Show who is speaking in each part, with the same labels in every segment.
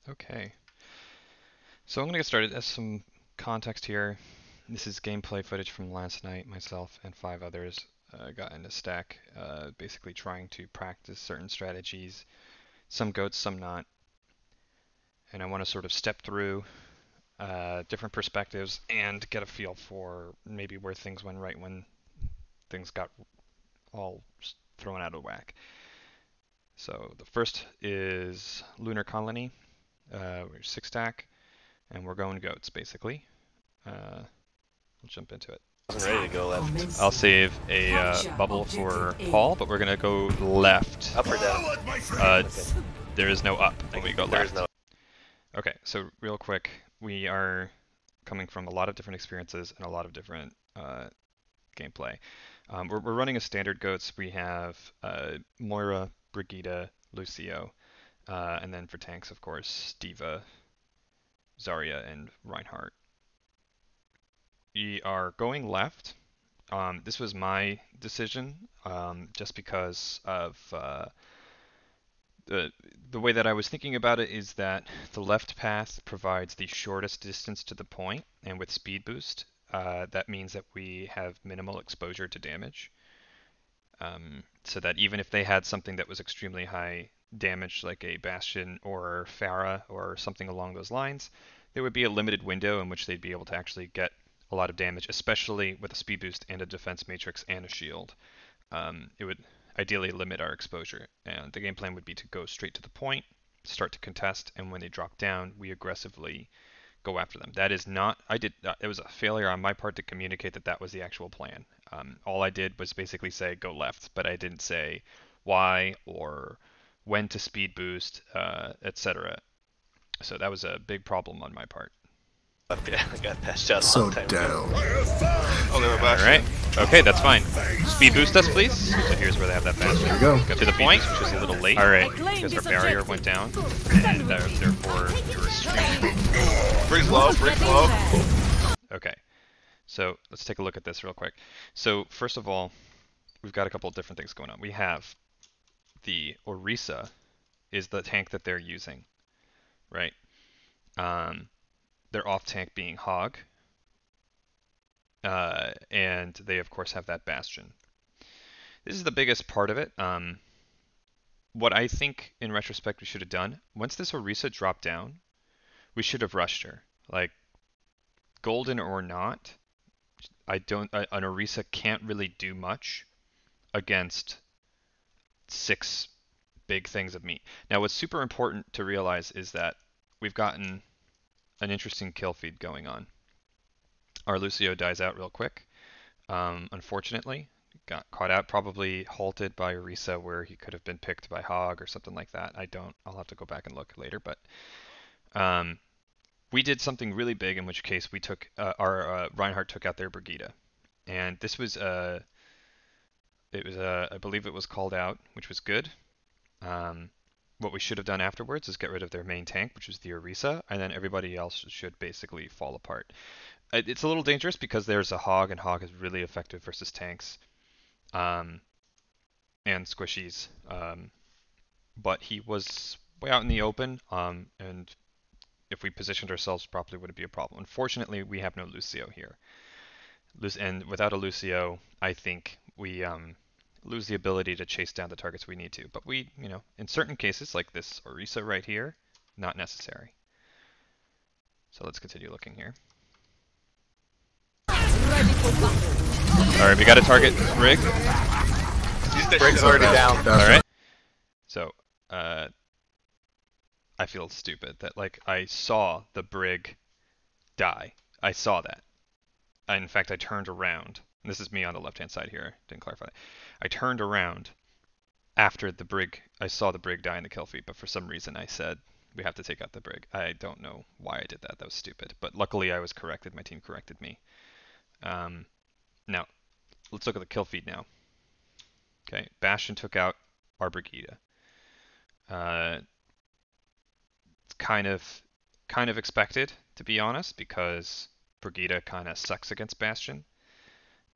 Speaker 1: Okay, so I'm going to get started. As some context here, this is gameplay footage from last night. Myself and 5 others got in a stack, basically trying to practice certain strategies, some goats, some not. And I want to sort of step through different perspectives and get a feel for maybe where things went right when things got all thrown out of whack. So the first is Lunar Colony. We're 6 stack, and we're going goats basically. We'll jump into it.
Speaker 2: Wasn't ready to go left.
Speaker 1: I'll save a bubble for Paul, but we're gonna go left.
Speaker 2: Up or down?
Speaker 1: Okay. There is no up when we go left.
Speaker 2: There's no.
Speaker 1: Okay, so real quick, we are coming from a lot of different experiences and a lot of different gameplay. We're running a standard goats. We have Moira, Brigida, Lucio, and then for tanks, of course, Diva, Zarya, and Reinhardt. We are going left. This was my decision, just because of the way that I was thinking about it is that the left path provides the shortest distance to the point, and with speed boost, that means that we have minimal exposure to damage. So that even if they had something that was extremely high damage, like a Bastion or Pharah or something along those lines, there would be a limited window in which they'd be able to actually get a lot of damage, especially with a speed boost and a defense matrix and a shield. It would ideally limit our exposure, and the game plan would be to go straight to the point, start to contest, and when they drop down, we aggressively go after them. That is not, it was a failure on my part to communicate that that was the actual plan. All I did was basically say go left, but I didn't say why or when to speed boost, etc. So that was a big problem on my part.
Speaker 2: Yeah, I got patched out a
Speaker 3: So
Speaker 2: long time ago.
Speaker 3: down.
Speaker 2: Oh, they were back.
Speaker 1: Alright, okay, that's fine. Speed boost us, please. So here's where they have that fast.
Speaker 3: There we go.
Speaker 1: Go to the point, which is a little late. Alright, because our barrier went down, and therefore you were streaming.
Speaker 2: Brig's low, Brig's low.
Speaker 1: Okay, so let's take a look at this real quick. So first of all, we've got a couple of different things going on. We have the Orisa is the tank that they're using, right? Their off tank being Hog, and they of course have that Bastion. This is the biggest part of it. What I think in retrospect we should have done, once this Orisa dropped down, we should have rushed her. Like, golden or not, an Orisa can't really do much against 6 big things of meat. Now what's super important to realize is that we've gotten an interesting kill feed going on. Our Lucio dies out real quick. Unfortunately, got caught out, probably halted by Orisa where he could have been picked by Hog or something like that. I'll have to go back and look later, but we did something really big, in which case we took our Reinhardt took out their Brigida, and this was I believe it was called out, which was good. What we should have done afterwards is get rid of their main tank, which was the Orisa, and then everybody else should basically fall apart. It's a little dangerous because there's a Hog, and Hog is really effective versus tanks and squishies. But he was way out in the open, and if we positioned ourselves properly, wouldn't be a problem. Unfortunately, we have no Lucio here. And without a Lucio, I think we lose the ability to chase down the targets we need to. But we, in certain cases, like this Orisa right here, not necessary. So let's continue looking here. Alright, we got a target Brig.
Speaker 2: Brig's already down.
Speaker 1: Alright. So, I feel stupid that, like, I saw the Brig die. I saw that. In fact, I turned around. This is me on the left-hand side here. Didn't clarify that. I turned around after the Brig. I saw the Brig die in the kill feed, but for some reason I said we have to take out the Brig. I don't know why I did that. That was stupid. But luckily I was corrected. My team corrected me. Now, let's look at the kill feed now. Okay, Bastion took out our Brigida. It's kind of expected, to be honest, because Brigida kind of sucks against Bastion,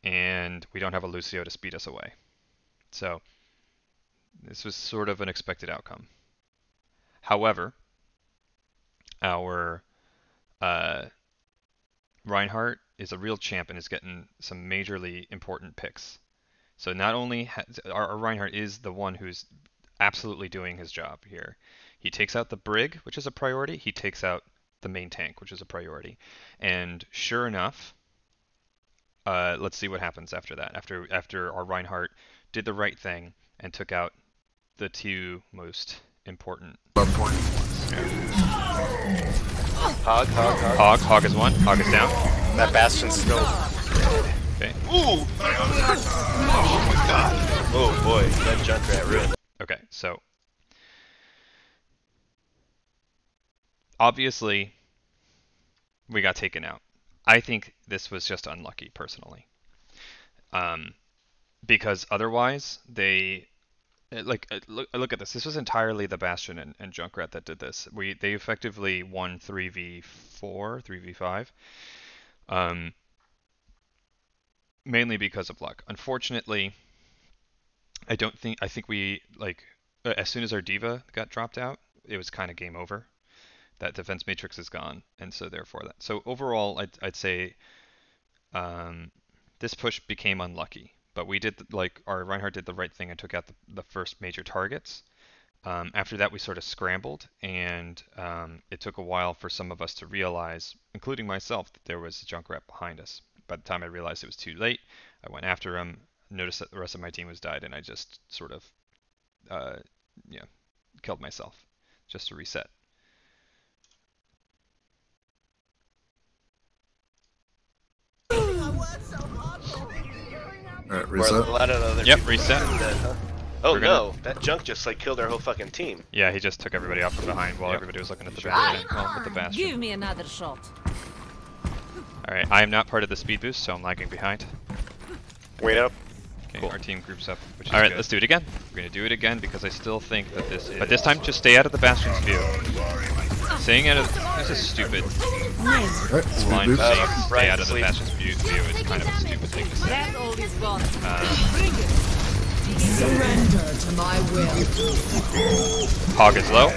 Speaker 1: and we don't have a Lucio to speed us away. So this was sort of an expected outcome. However, our uh, Reinhardt is a real champ and is getting some majorly important picks. So not only our Reinhardt is the one who's absolutely doing his job here. He takes out the Brig, which is a priority. He takes out the main tank, which is a priority. And sure enough, let's see what happens after that. After our Reinhardt did the right thing and took out the two most important ones. Hog is one. Hog is down.
Speaker 2: That Bastion's still.
Speaker 1: Okay.
Speaker 2: Ooh! Oh my god! Oh boy, that Junkrat ruined.
Speaker 1: Okay, so obviously we got taken out. I think this was just unlucky, personally, because otherwise look at this. This was entirely the Bastion and Junkrat that did this. They effectively won 3v4, 3v5, mainly because of luck. Unfortunately, I think we as soon as our D.Va got dropped out, it was kind of game over. That defense matrix is gone, and so therefore that. So overall, I'd say this push became unlucky, but we did our Reinhardt did the right thing and took out the first major targets. After that, we sort of scrambled, and it took a while for some of us to realize, including myself, that there was a Junkrat behind us. By the time I realized it was too late, I went after him, noticed that the rest of my team was died, and I just sort of killed myself just to reset.
Speaker 3: Alright, reset.
Speaker 1: Yep, reset.
Speaker 2: Dead, huh? Oh no, that junk just killed our whole fucking team.
Speaker 1: Yeah, he just took everybody out from behind while everybody was looking at the Bastion. Well, with the Bastion.
Speaker 4: Give me another shot.
Speaker 1: Alright, I am not part of the speed boost, so I'm lagging behind.
Speaker 2: Wait up.
Speaker 1: Okay,
Speaker 2: Cool.
Speaker 1: Our team groups up, which is Alright, let's do it again. We're gonna do it again because I still think that this is... But this time, just stay out of the Bastion's view. Staying out of... This is stupid.
Speaker 3: Alright, speed
Speaker 1: Line
Speaker 3: boost.
Speaker 1: saying stay out of the Bastion's view is kind of a stupid thing to say.
Speaker 4: That all is gone.
Speaker 1: Uh,
Speaker 4: Surrender to my will.
Speaker 1: Hog is low.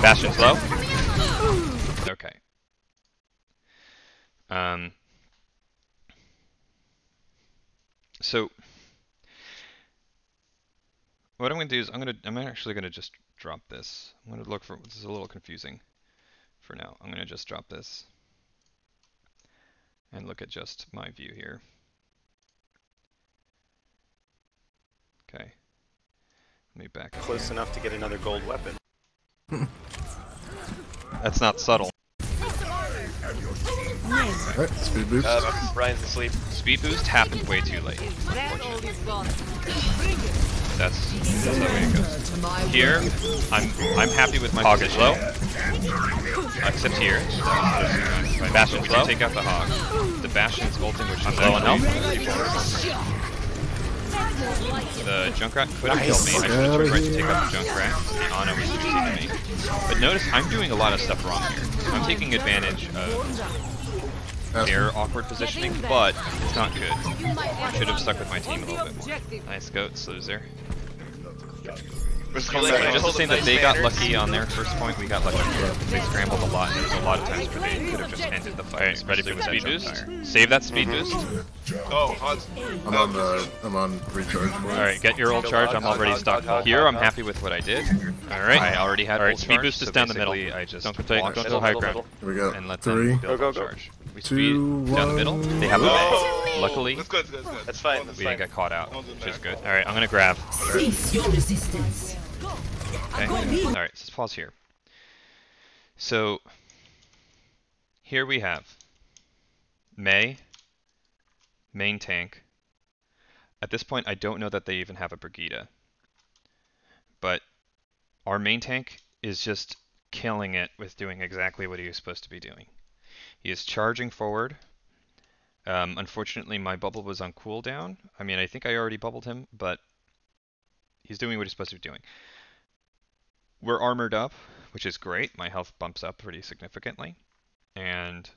Speaker 1: Bastion's low. Okay. So what I'm going to do is I'm actually going to just drop this. I'm going to look for, this is a little confusing for now. I'm going to just drop this and look at just my view here. Okay. Let me back up.
Speaker 2: Close enough to get another gold weapon.
Speaker 1: That's not subtle.
Speaker 3: Alright, speed boost.
Speaker 2: Ryan's asleep.
Speaker 1: Speed boost happened way too late.
Speaker 4: That all is gone.
Speaker 1: That's the way it goes.
Speaker 4: To my will.
Speaker 1: Here, I'm happy with my Hog is low. Except here. My Bastion's low. Take out the Hog. The Bastion's ulting, which is low on health. The Junkrat could have killed me. I should have turned right to take out the Junkrat. The Ana was chasing me. But notice I'm doing a lot of stuff wrong here. I'm taking advantage of their awkward positioning, but it's not good. I should have stuck with my team a little bit more. Nice goats, loser. Just to say that they got lucky on their first point, we got lucky. They scrambled a lot, and there was a lot of times where they could have just ended the fight. Alright, ready for the speed boost? Save that speed boost.
Speaker 2: Oh, Hans.
Speaker 3: I'm on recharge.
Speaker 1: Alright, get your ult charge, I'm already stocked full. Here, I'm happy with what I did. Alright, I already had ult speed boost is down the middle. I just don't go high ground.
Speaker 3: Here we go.
Speaker 1: And let
Speaker 3: 3,
Speaker 1: them build
Speaker 2: Go,
Speaker 1: ult
Speaker 2: go, go.
Speaker 1: charge. We
Speaker 3: 2,
Speaker 1: speed down the middle. They have a
Speaker 2: Oh.
Speaker 1: Luckily,
Speaker 2: That's good, that's good. That's fine, that's
Speaker 1: we
Speaker 2: fine.
Speaker 1: didn't get caught out, which is good. Alright, I'm gonna grab.
Speaker 4: Cease your resistance.
Speaker 1: Okay. Alright, let's pause here. So, here we have Mei, main tank. At this point, I don't know that they even have a Brigida. But our main tank is just killing it with doing exactly what he was supposed to be doing. He is charging forward. Unfortunately, my bubble was on cooldown. I mean, I think I already bubbled him, but he's doing what he's supposed to be doing. We're armored up, which is great. My health bumps up pretty significantly, and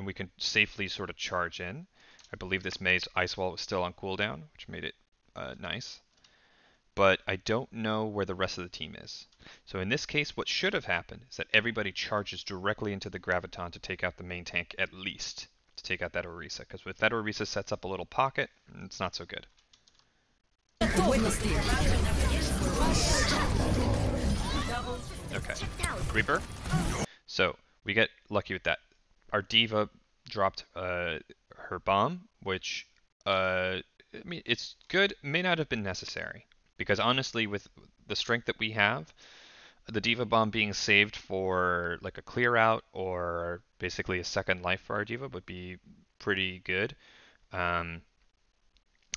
Speaker 1: we can safely sort of charge in. I believe this Mei's Ice Wall was still on cooldown, which made it nice. but I don't know where the rest of the team is. So in this case, what should have happened is that everybody charges directly into the Graviton to take out the main tank at least, to take out that Orisa, because if that Orisa sets up a little pocket, it's not so good. Okay, Reaper. So we get lucky with that. Our Diva dropped her bomb, which I mean, it's good, may not have been necessary, because honestly, with the strength that we have, the Diva bomb being saved for like a clear out or basically a second life for our Diva would be pretty good.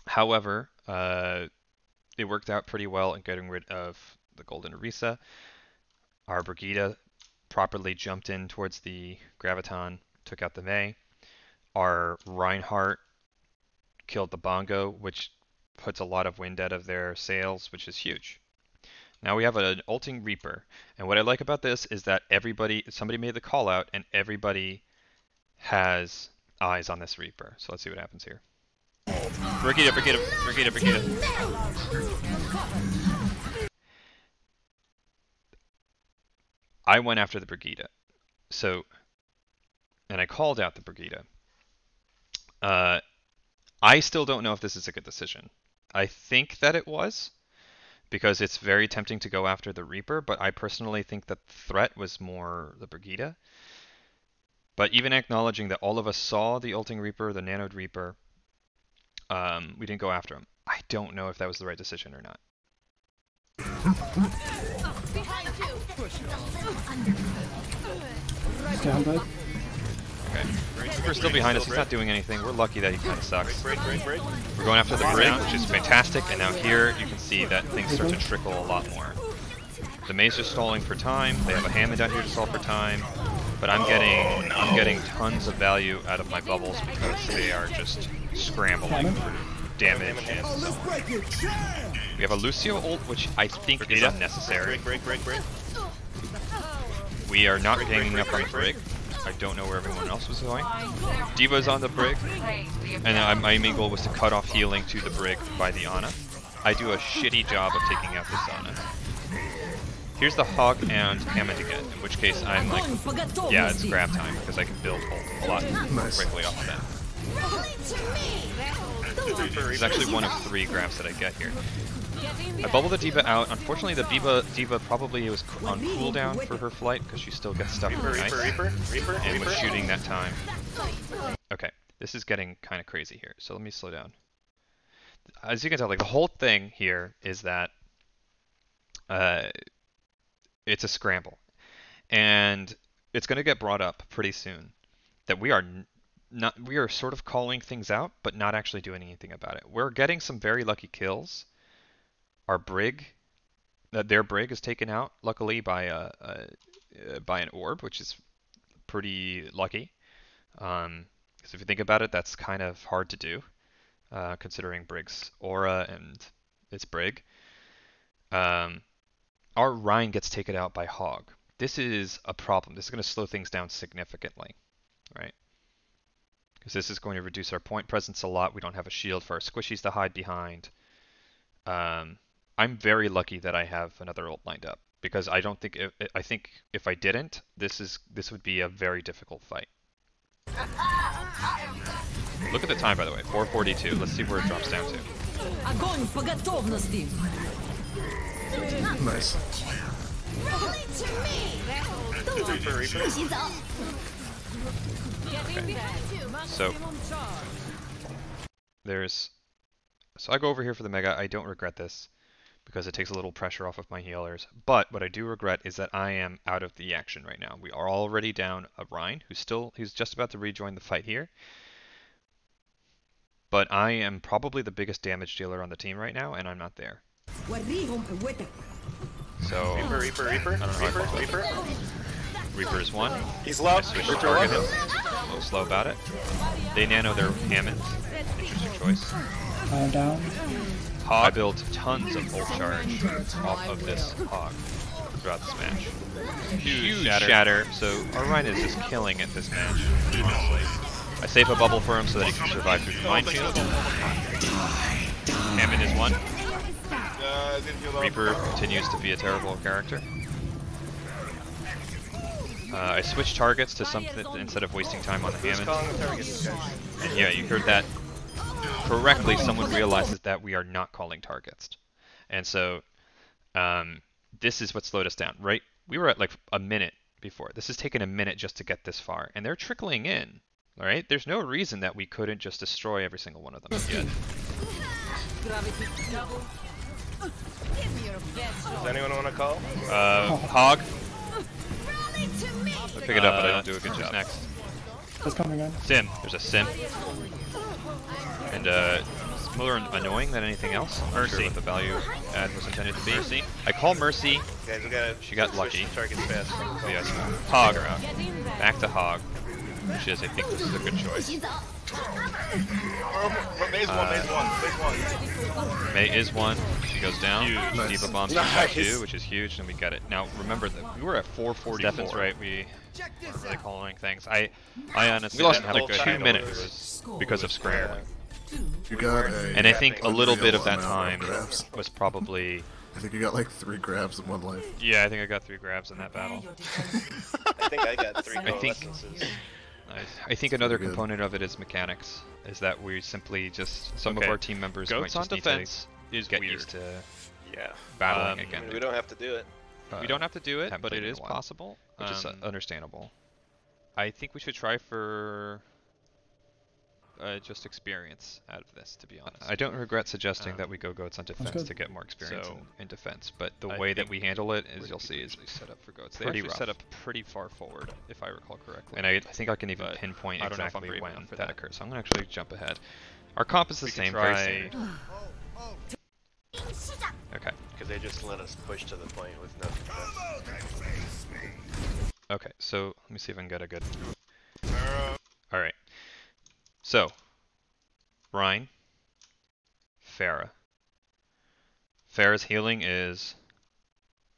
Speaker 1: However, it worked out pretty well in getting rid of the Golden Orisa. Our Brigida properly jumped in towards the Graviton, took out the Mei. Our Reinhardt killed the Bongo, which puts a lot of wind out of their sails, which is huge. Now we have an ulting Reaper, and what I like about this is that somebody made the call out, and everybody has eyes on this Reaper. So let's see what happens here. Brigida. I went after the Brigida, and I called out the Brigida. I still don't know if this is a good decision. I think that it was, because it's very tempting to go after the Reaper, but I personally think that the threat was more the Brigida. But even acknowledging that all of us saw the ulting Reaper, the nanoed Reaper, we didn't go after him. I don't know if that was the right decision or not. Okay, Reaper's still behind us. He's not doing anything. We're lucky that he kind of sucks. We're going after the Brig, which is fantastic, and now here you can see that things start to trickle a lot more. The Mei's just stalling for time. They have a Hammond down here to stall for time, but I'm getting tons of value out of my bubbles because they are just scrambling for damage. And so we have a Lucio ult, which I think is unnecessary. We are not ganging up on the Brig. I don't know where everyone else was going. Diva's on the Brig, and my main goal was to cut off healing to the Brig by the Ana. I do a shitty job of taking out this Ana. Here's the Hog and Hammond again, in which case I'm like, yeah, it's grab time, because I can build ult a lot quickly off of that. This is actually one of 3 grabs that I get here. I bubble the Diva out. Unfortunately, the Diva probably was on cooldown for her flight because she still gets stuck in the ice and was shooting that time. Okay, this is getting kind of crazy here, so let me slow down. As you can tell, like the whole thing here is that it's a scramble, and it's going to get brought up pretty soon that we are sort of calling things out, but not actually doing anything about it. We're getting some very lucky kills. Our Brig, their Brig is taken out, luckily by an orb, which is pretty lucky. Because if you think about it, that's kind of hard to do, considering Brig's aura and its Brig. Our Rhine gets taken out by Hog. This is a problem. This is going to slow things down significantly, right? Because this is going to reduce our point presence a lot. We don't have a shield for our squishies to hide behind. I'm very lucky that I have another ult lined up, because I think if I didn't, this would be a very difficult fight. Look at the time, by the way, 4:42. Let's see where it drops down to.
Speaker 3: Nice.
Speaker 1: Okay. So I go over here for the Mega. I don't regret this, because it takes a little pressure off of my healers. But what I do regret is that I am out of the action right now. We are already down a Rhine, who's just about to rejoin the fight here. But I am probably the biggest damage dealer on the team right now, and I'm not there. So Reaper. Reaper is 1.
Speaker 2: He's low.
Speaker 1: A little slow about it. They nano their Hammond. Interesting choice.
Speaker 5: Down.
Speaker 1: Hog built tons of ult charge off of this Hog throughout this match. Huge shatter. So our Rhine is just killing it this match, honestly. I save a bubble for him so that he can survive through the minefield. Hammond is 1. Reaper continues to be a terrible character. I switched targets to something instead of wasting time on the Hammond. And yeah, you heard that correctly. Someone realizes that we are not calling targets. And so this is what slowed us down, right? We were at like a minute before. This has taken a minute just to get this far. And they're trickling in, all right? There's no reason that we couldn't just destroy every single one of them yet.
Speaker 2: Does anyone want to call?
Speaker 1: Hog. I'll pick it up, but I don't do a good job. Next.
Speaker 5: It's coming in.
Speaker 1: Sim. There's a Sim. And it's more annoying than anything else. I'm not sure what the value add was intended to be. Mercy. I call Mercy.
Speaker 2: Guys, we gotta
Speaker 1: She got lucky.
Speaker 2: targets fast.
Speaker 1: So yes. Hog her out. Back to Hog. Which is, I think this is a good choice. May is one. She goes down.
Speaker 3: Nice.
Speaker 1: Diva bombs back two, which is huge, and we get it. Now remember that we were at 444. Stefan's right. We weren't really calling things. I honestly didn't have a good 2 minutes because of scrambling.
Speaker 3: You got a.
Speaker 1: And I think a little bit of that
Speaker 3: amount
Speaker 1: time
Speaker 3: of grabs.
Speaker 1: was probably.
Speaker 3: I think you got like 3 grabs in one life.
Speaker 1: Yeah, I think I got 3 grabs in that battle.
Speaker 2: I think I got 3
Speaker 1: I think-
Speaker 2: coalescences.
Speaker 1: I think another
Speaker 3: pretty good.
Speaker 1: component of it is mechanics. Is that we simply just some of our team members might
Speaker 6: Goats on
Speaker 1: just need
Speaker 6: defense
Speaker 1: to
Speaker 6: is
Speaker 1: get
Speaker 6: weird.
Speaker 1: used to
Speaker 2: Yeah.
Speaker 1: battling
Speaker 2: I
Speaker 1: again.
Speaker 2: mean, we don't have to do it.
Speaker 6: We don't have to do it,
Speaker 1: haven't
Speaker 6: but
Speaker 1: played
Speaker 6: it
Speaker 1: in a
Speaker 6: is
Speaker 1: while,
Speaker 6: possible.
Speaker 1: which is understandable. I think we should try for just experience out of this, to be honest. I don't regret suggesting that we go goats on defense
Speaker 5: good.
Speaker 1: to get more experience
Speaker 6: So,
Speaker 1: in defense, but the
Speaker 6: I
Speaker 1: way that
Speaker 6: think
Speaker 1: we handle it,
Speaker 6: we're
Speaker 1: as you'll
Speaker 6: gonna
Speaker 1: see,
Speaker 6: be
Speaker 1: is
Speaker 6: usually
Speaker 1: set up for goats. They
Speaker 6: Pretty
Speaker 1: actually
Speaker 6: rough.
Speaker 1: set
Speaker 6: set
Speaker 1: up,
Speaker 6: up pretty far forward, if I recall correctly.
Speaker 1: and I think I can even
Speaker 6: but
Speaker 1: pinpoint
Speaker 6: I don't know if I'm
Speaker 1: exactly
Speaker 6: brave
Speaker 1: when
Speaker 6: enough for
Speaker 1: that
Speaker 6: that.
Speaker 1: occurs. So I'm gonna actually jump ahead. Our comp is the
Speaker 6: We can
Speaker 1: same, very
Speaker 6: try-
Speaker 1: standard. Okay.
Speaker 2: Because they just let us push to the point with no defense.
Speaker 1: Okay, so let me see if I can get a good. Alright. So, Rhine, Pharah. Pharah's healing is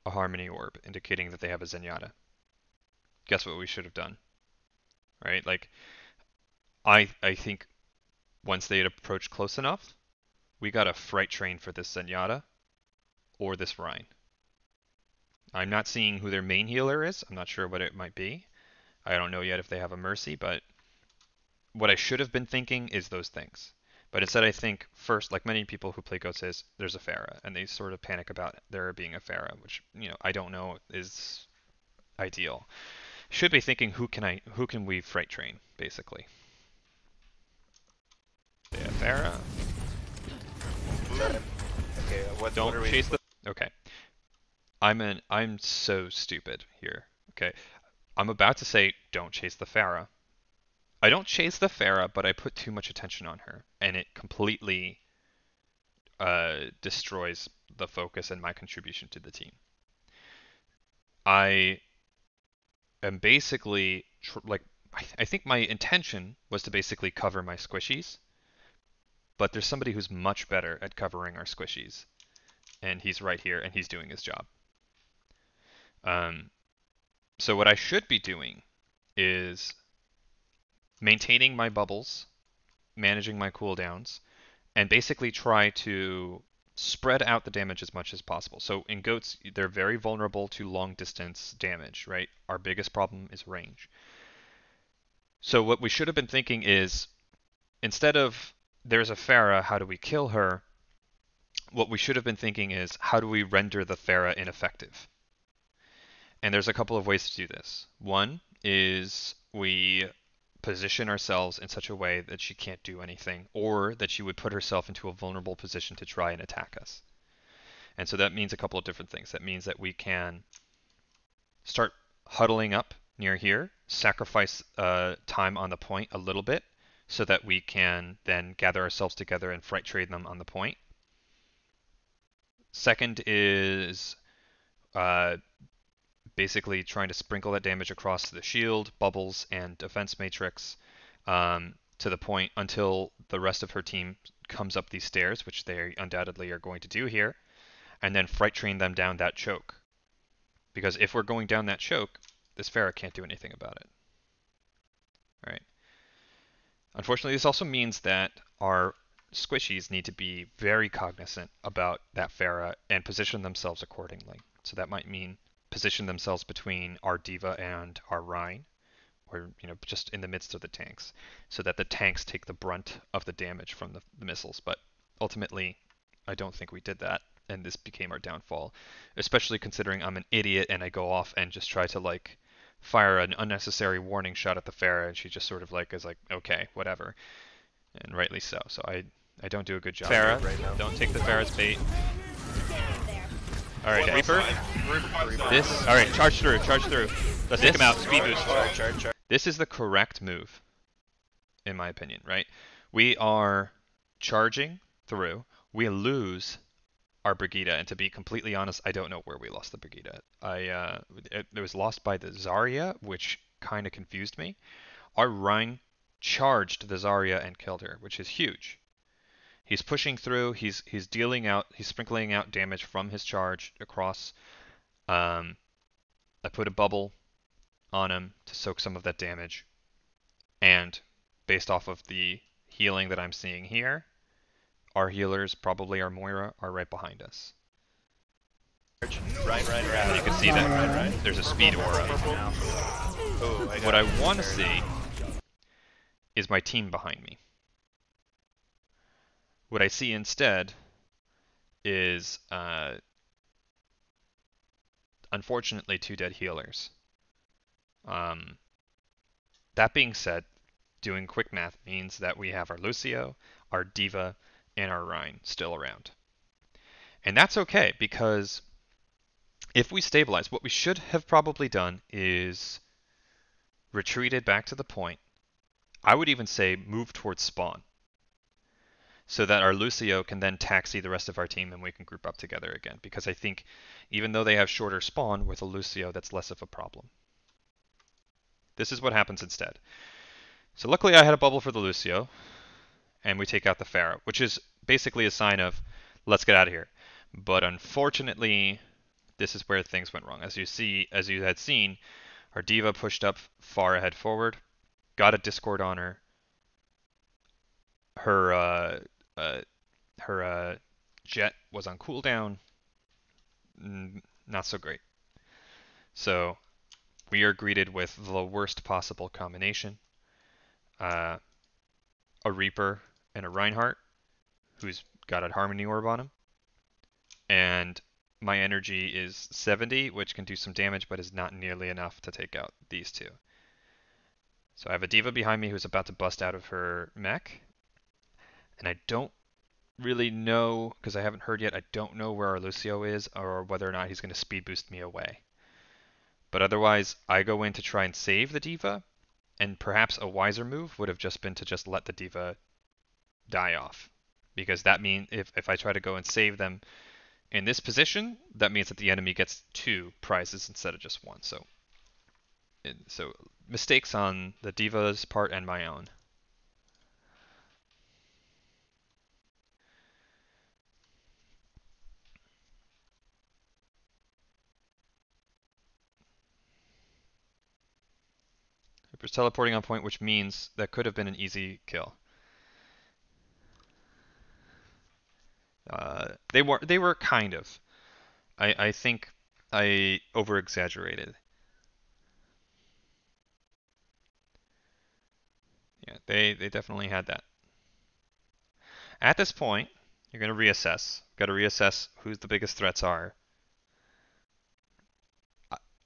Speaker 1: a Harmony Orb, indicating that they have a Zenyatta. Guess what we should have done? Right? Like, I think once they had approached close enough, we got a Fright Train for this Zenyatta or this Rhine. I'm not seeing who their main healer is. I'm not sure what it might be. I don't know yet if they have a Mercy, but what I should have been thinking is those things. But instead I think first, like many people who play Ghosts, is there's a Pharah, and they sort of panic about there being a Pharah, which, you know, I don't know is ideal. Should be thinking who can we Fright Train, basically. Yeah, Pharah.
Speaker 2: Okay, what
Speaker 1: Don't
Speaker 2: are we?
Speaker 1: chase the. Okay. I'm so stupid here. Okay. I'm about to say don't chase the Pharah. I don't chase the Pharah, but I put too much attention on her, and it completely destroys the focus and my contribution to the team. I am basically I think my intention was to basically cover my squishies, but there's somebody who's much better at covering our squishies, and he's right here, and he's doing his job. So what I should be doing is maintaining my bubbles, managing my cooldowns, and basically try to spread out the damage as much as possible. So in goats, they're very vulnerable to long distance damage, right? Our biggest problem is range. So what we should have been thinking is, instead of there's a Pharah, how do we kill her? What we should have been thinking is, how do we render the Pharah ineffective? And there's a couple of ways to do this. One is we position ourselves in such a way that she can't do anything, or that she would put herself into a vulnerable position to try and attack us. And so that means a couple of different things. That means that we can start huddling up near here, sacrifice time on the point a little bit, so that we can then gather ourselves together and fright trade them on the point. Second is basically trying to sprinkle that damage across the shield, bubbles, and defense matrix to the point until the rest of her team comes up these stairs, which they undoubtedly are going to do here, and then fright train them down that choke. Because if we're going down that choke, this Pharah can't do anything about it. Right. Unfortunately, this also means that our squishies need to be very cognizant about that Pharah and position themselves accordingly. So that might mean position themselves between our Diva and our Rhine, or just in the midst of the tanks, so that the tanks take the brunt of the damage from the missiles. But ultimately, I don't think we did that, and this became our downfall, especially considering I'm an idiot and I go off and just try to like fire an unnecessary warning shot at the Pharah, and she just sort of like is like, okay, whatever, and rightly so. So I don't do a good job
Speaker 6: Pharah,
Speaker 1: right now.
Speaker 6: don't take the Pharah's bait.
Speaker 1: All right,
Speaker 2: Okay.
Speaker 1: Reaper.
Speaker 2: Reaper.
Speaker 1: This. All right, charge through. Charge through. Let's take him out. Speed boost.
Speaker 2: Charge.
Speaker 1: This is the correct move, in my opinion. Right? We are charging through. We lose our Brigida, and to be completely honest, I don't know where we lost the Brigida. It was lost by the Zarya, which kind of confused me. Our Rhine charged the Zarya and killed her, which is huge. He's pushing through. He's dealing out. He's sprinkling out damage from his charge across. I put a bubble on him to soak some of that damage, and based off of the healing that I'm seeing here, our healers, probably our Moira, are right behind us.
Speaker 2: Right.
Speaker 1: And you can see that
Speaker 2: Right.
Speaker 1: there's a speed aura.
Speaker 2: Oh,
Speaker 1: What I want to see is my team behind me. What I see instead is, unfortunately, 2 dead healers. That being said, doing quick math means that we have our Lucio, our Diva, and our Rhine still around. And that's okay, because if we stabilize, what we should have probably done is retreated back to the point. I would even say move towards spawn, so that our Lucio can then taxi the rest of our team and we can group up together again. Because I think even though they have shorter spawn, with a Lucio that's less of a problem. This is what happens instead. So luckily I had a bubble for the Lucio, and we take out the Pharah, which is basically a sign of let's get out of here. But unfortunately, this is where things went wrong. As you had seen, our Diva pushed up far ahead forward, got a Discord on her. Her jet was on cooldown. Not so great. So we are greeted with the worst possible combination. A Reaper and a Reinhardt, who's got a Harmony Orb on him. And my energy is 70, which can do some damage, but is not nearly enough to take out these two. So I have a Diva behind me who's about to bust out of her mech. And I don't really know, because I haven't heard yet, I don't know where our Lucio is or whether or not he's going to speed boost me away. But otherwise, I go in to try and save the Diva, and perhaps a wiser move would have just been to just let the Diva die off. Because that means if I try to go and save them in this position, that means that the enemy gets 2 prizes instead of just 1. So mistakes on the Diva's part and my own. Reaper's teleporting on point, which means that could have been an easy kill. They were kind of. I think I over-exaggerated. Yeah, they definitely had that. At this point, you're going to reassess. Got to reassess who the biggest threats are.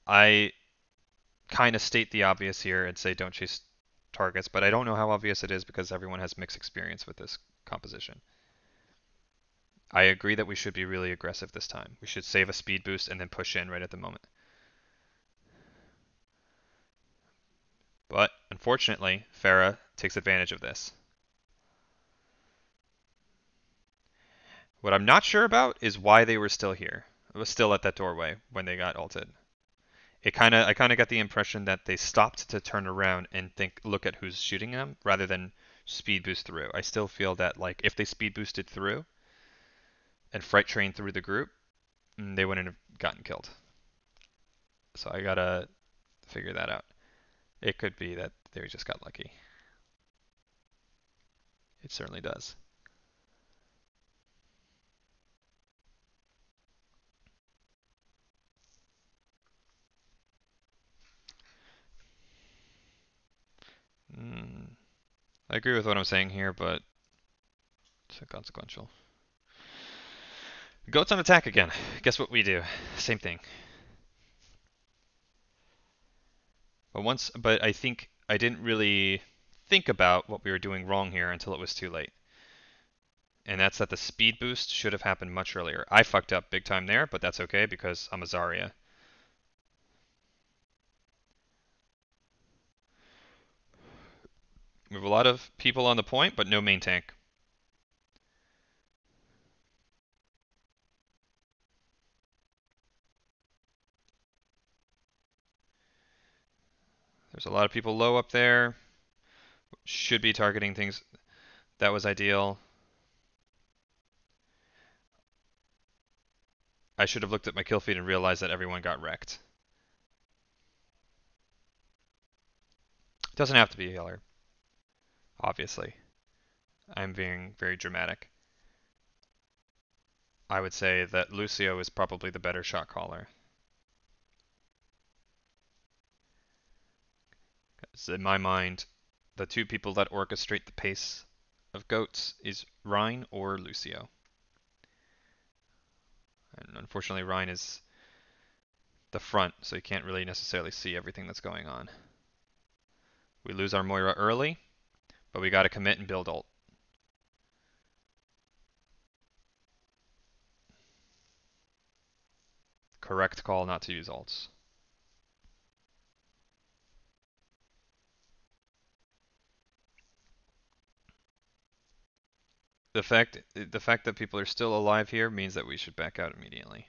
Speaker 1: I kind of state the obvious here and say don't chase targets, but I don't know how obvious it is because everyone has mixed experience with this composition. I agree that we should be really aggressive this time. We should save a speed boost and then push in right at the moment. But unfortunately, Pharah takes advantage of this. What I'm not sure about is why they were still here. It was still at that doorway when they got ulted. I kind of got the impression that they stopped to turn around and look at who's shooting them rather than speed boost through. I still feel that like if they speed boosted through and freight trained through the group, they wouldn't have gotten killed. So I gotta figure that out. It could be that they just got lucky. It certainly does. I agree with what I'm saying here, but it's inconsequential. Goats on attack again. Guess what we do? Same thing. But I think I didn't really think about what we were doing wrong here until it was too late. And that's that the speed boost should have happened much earlier. I fucked up big time there, but that's okay because I'm a Zarya. We have a lot of people on the point, but no main tank. There's a lot of people low up there. Should be targeting things. That was ideal. I should have looked at my kill feed and realized that everyone got wrecked. It doesn't have to be a healer, obviously. I'm being very dramatic. I would say that Lucio is probably the better shot caller. Because in my mind, the two people that orchestrate the pace of goats is Rhine or Lucio. And unfortunately, Rhine is the front, so you can't really necessarily see everything that's going on. We lose our Moira early, but we gotta commit and build ult. Correct call not to use ults. The fact that people are still alive here means that we should back out immediately.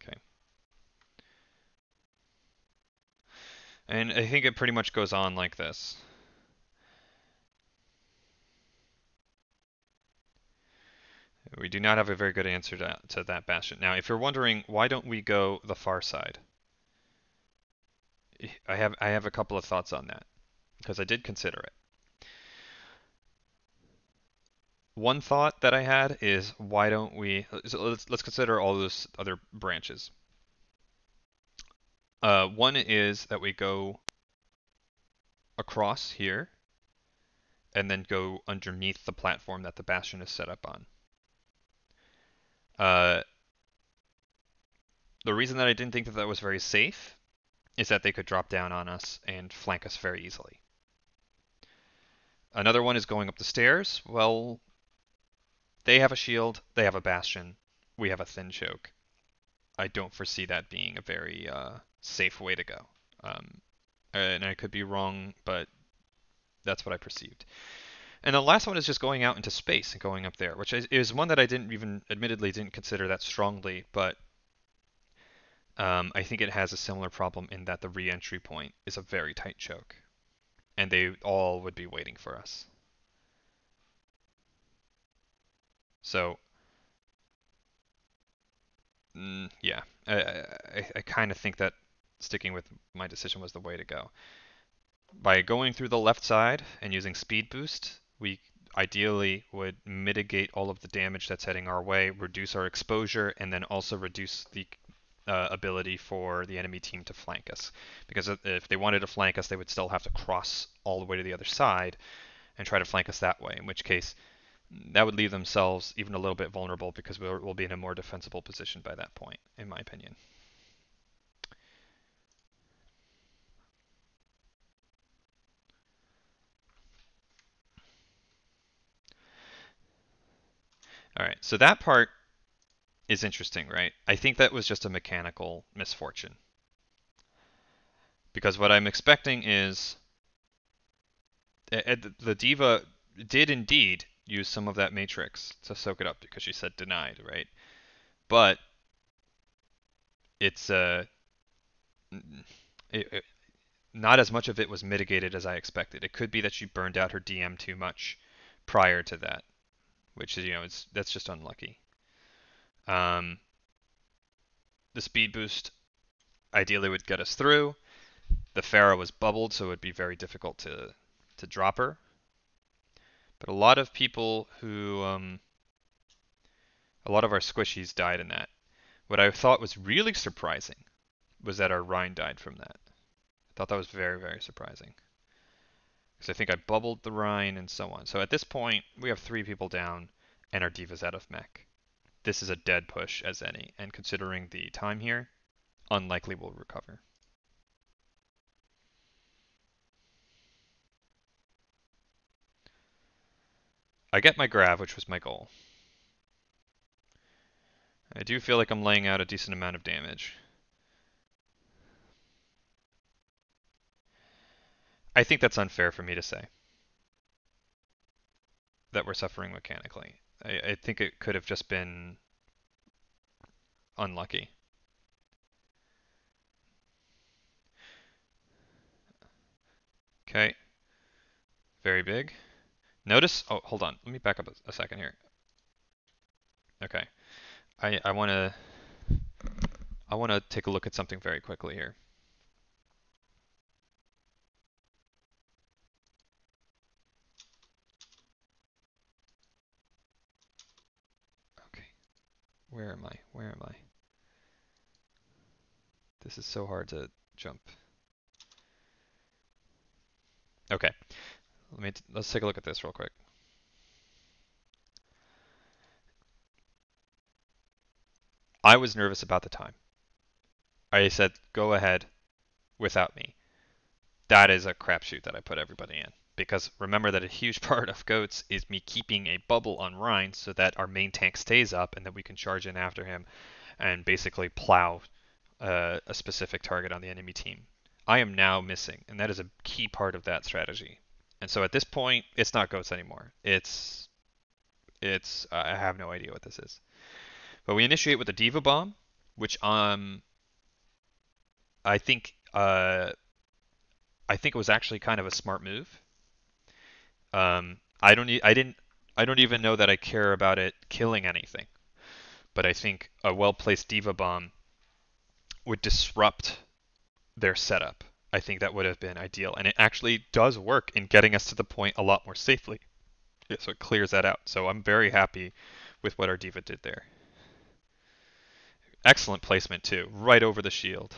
Speaker 1: Okay. And I think it pretty much goes on like this. We do not have a very good answer to that Bastion. Now, if you're wondering, why don't we go the far side? I have a couple of thoughts on that, because I did consider it. One thought that I had is, why don't we, so let's consider all those other branches. One is that we go across here and then go underneath the platform that the Bastion is set up on. The reason that I didn't think that that was very safe is that they could drop down on us and flank us very easily. Another one is going up the stairs. Well, they have a shield, they have a Bastion, we have a thin choke. I don't foresee that being a very safe way to go. And I could be wrong, but that's what I perceived. And the last one is just going out into space and going up there, which is one that I admittedly didn't consider that strongly, but I think it has a similar problem in that the re-entry point is a very tight choke, and they all would be waiting for us. So, yeah, I kind of think that sticking with my decision was the way to go. By going through the left side and using speed boost, we ideally would mitigate all of the damage that's heading our way, reduce our exposure, and then also reduce the ability for the enemy team to flank us. Because if they wanted to flank us, they would still have to cross all the way to the other side and try to flank us that way, in which case that would leave themselves even a little bit vulnerable because we'll be in a more defensible position by that point, in my opinion. All right, so that part is interesting, right? I think that was just a mechanical misfortune. Because what I'm expecting is the diva did indeed use some of that matrix to soak it up because she said denied, right? But it's not as much of it was mitigated as I expected. It could be that she burned out her DM too much prior to that, which is, that's just unlucky. The speed boost ideally would get us through. The Pharah was bubbled, so it would be very difficult to drop her. But a lot of people who, a lot of our squishies died in that. What I thought was really surprising was that our Rhine died from that. I thought that was very, very surprising. Because I think I bubbled the Rhine and so on. So at this point, we have 3 people down, and our Diva's out of mech. This is a dead push as any, and considering the time here, unlikely we'll recover. I get my grab, which was my goal. I do feel like I'm laying out a decent amount of damage. I think that's unfair for me to say, that we're suffering mechanically. I think it could have just been unlucky. Okay, very big. Notice, oh, hold on, let me back up a second here. Okay, I wanna take a look at something very quickly here. Okay, where am I? Where am I? This is so hard to jump. Okay, let's take a look at this real quick. I was nervous about the time. I said, go ahead without me. That is a crapshoot that I put everybody in. Because remember that a huge part of GOATS is me keeping a bubble on Rhine so that our main tank stays up and that we can charge in after him and basically plow a specific target on the enemy team. I am now missing, and that is a key part of that strategy. And so at this point, it's not GOATS anymore. I have no idea what this is. But we initiate with a Diva Bomb, which I think it was actually kind of a smart move. I don't even know that I care about it killing anything, but I think a well-placed Diva Bomb would disrupt their setup. I think that would have been ideal, and it actually does work in getting us to the point a lot more safely. So it clears that out. So I'm very happy with what our Diva did there. Excellent placement too, right over the shield.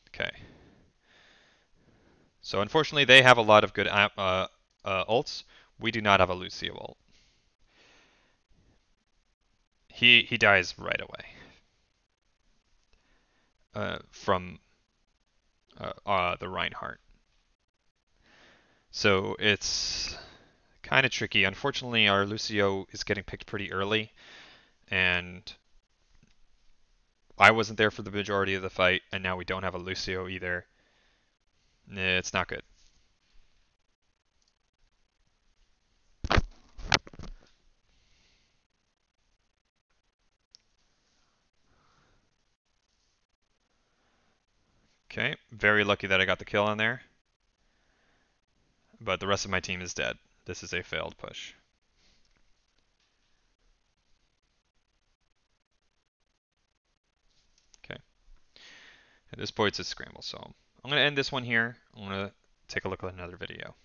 Speaker 1: Okay. So unfortunately, they have a lot of good ults. We do not have a Lucio ult. He dies right away from the Reinhardt. So it's kind of tricky. Unfortunately, our Lucio is getting picked pretty early, and I wasn't there for the majority of the fight, and now we don't have a Lucio either. It's not good. Okay, very lucky that I got the kill on there. But the rest of my team is dead. This is a failed push. Okay. At this point, it's a scramble, so I'm going to end this one here. I'm going to take a look at another video.